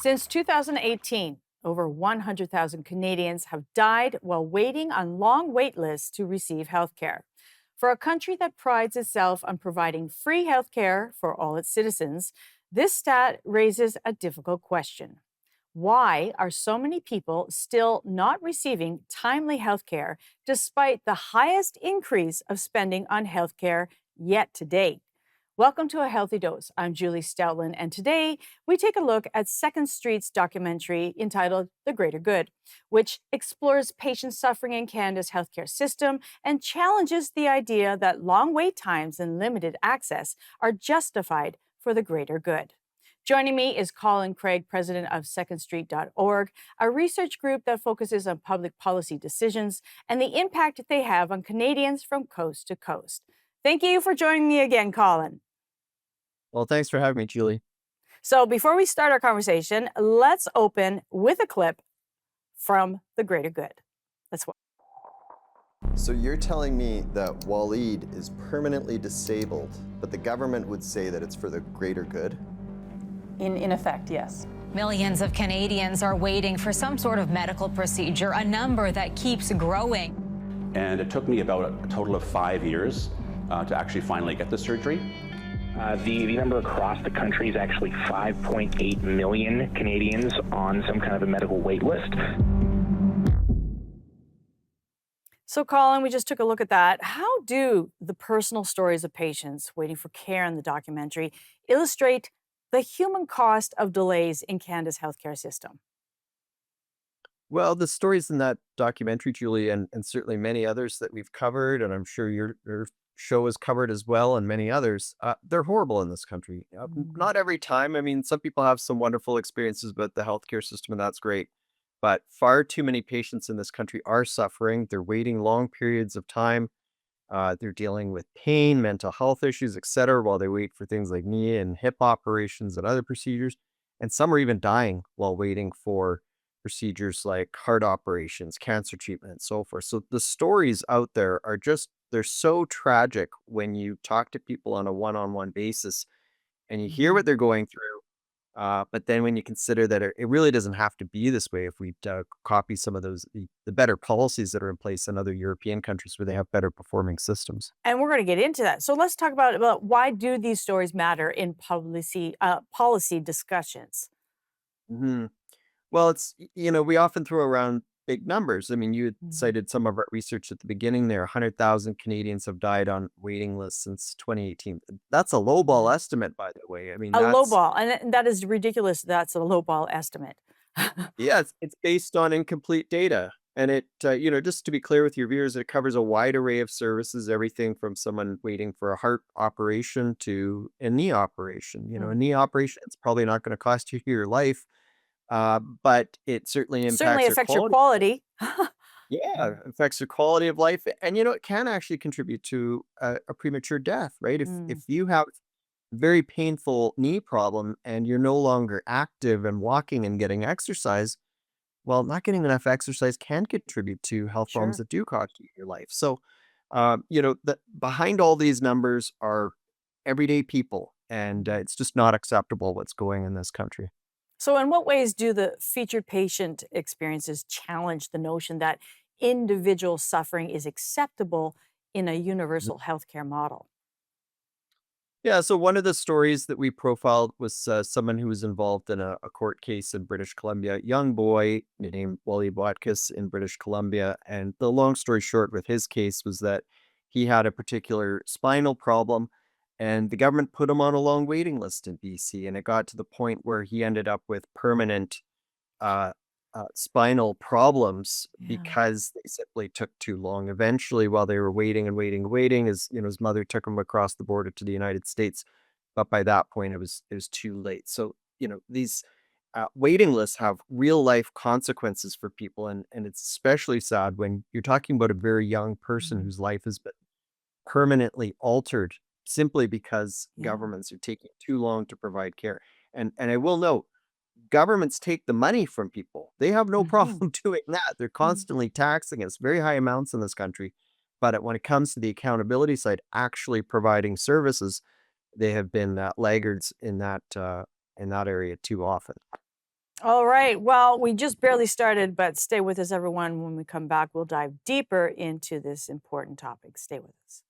Since 2018, over 100,000 Canadians have died while waiting on long wait lists to receive healthcare. For a country that prides itself on providing free healthcare for all its citizens, this stat raises a difficult question. Why are so many people still not receiving timely healthcare despite the highest increase of spending on healthcare yet to date? Welcome to A Healthy Dose. I'm Julie Stautland, and today we take a look at Second Street's documentary entitled The Greater Good, which explores patient suffering in Canada's healthcare system and challenges the idea that long wait times and limited access are justified for the greater good. Joining me is Colin Craig, president of secondstreet.org, a research group that focuses on public policy decisions and the impact they have on Canadians from coast to coast. Thank you for joining me again, Colin. Well, thanks for having me, Julie. So before we start our conversation, let's open with a clip from The Greater Good. Let's watch. So you're telling me that Waleed is permanently disabled, but the government would say that it's for the greater good? In effect, yes. Millions of Canadians are waiting for some sort of medical procedure, a number that keeps growing. And it took me about a total of 5 years to actually finally get the surgery. The number across the country is actually 5.8 million Canadians on some kind of a medical wait list. So, Colin, we just took a look at that. How do the personal stories of patients waiting for care in the documentary illustrate the human cost of delays in Canada's healthcare system? Well, the stories in that documentary, Julie, and certainly many others that we've covered, and I'm sure your show is covered as well, and many others, they're horrible in this country. Not every time. I mean, some people have some wonderful experiences with the healthcare system, and that's great. But far too many patients in this country are suffering. They're waiting long periods of time. They're dealing with pain, mental health issues, et cetera, while they wait for things like knee and hip operations and other procedures. And some are even dying while waiting for procedures like heart operations, cancer treatment, and so forth. So the stories out there are just, they're so tragic when you talk to people on a one-on-one basis and you hear what Mhm. they're going through. But then when you consider that it really doesn't have to be this way, if we copy some of the better policies that are in place in other European countries where they have better performing systems. And we're going to get into that. So let's talk about why do these stories matter in policy discussions? Mhm. Well, we often throw around big numbers. I mean, you had Mhm. cited some of our research at the beginning there. 100,000 Canadians have died on waiting lists since 2018. That's a lowball estimate, by the way. I mean, A low that's ball, and that is ridiculous. That's a low ball estimate. Yeah, it's based on incomplete data. And just to be clear with your viewers, it covers a wide array of services, everything from someone waiting for a heart operation to a knee operation. A Mm. knee operation, it's probably not going to cost you your life, but it certainly Certainly impacts your affects your quality. quality. Yeah, it affects your quality of life. And, it can actually contribute to a premature death, right? If Mm, you have very painful knee problem and you're no longer active and walking and getting exercise, well, not getting enough exercise can contribute to health problems sure. that do cost you your life. So, behind all these numbers are everyday people, and Mhm. it's just not acceptable what's going in this country. So, in what ways do the featured patient experiences challenge the notion that individual suffering is acceptable in a universal healthcare model? Yeah, so one of the stories that we profiled was someone who was involved in a court case in British Columbia, young boy named Wally Watkis in British Columbia. And the long story short with his case was that he had a particular spinal problem, and the government put him on a long waiting list in BC. And it got to the point where he ended up with permanent uh, spinal problems Yeah, because they simply took too long. Eventually, while they were waiting and waiting and waiting, his mother took him across the border to the United States, but by that point, it was too late. So these waiting lists have real life consequences for people, and it's especially sad when you're talking about a very young person mhm, whose life has been permanently altered simply because yeah, governments are taking too long to provide care. And I will note, governments take the money from people. They have no mhm, problem doing that. They're mm. constantly taxing us very high amounts in this country. But when it comes to the accountability side, actually providing services, they have been laggards in that area too often. All right. Well, we just barely started, but stay with us, everyone. When we come back, we'll dive deeper into this important topic. Stay with us.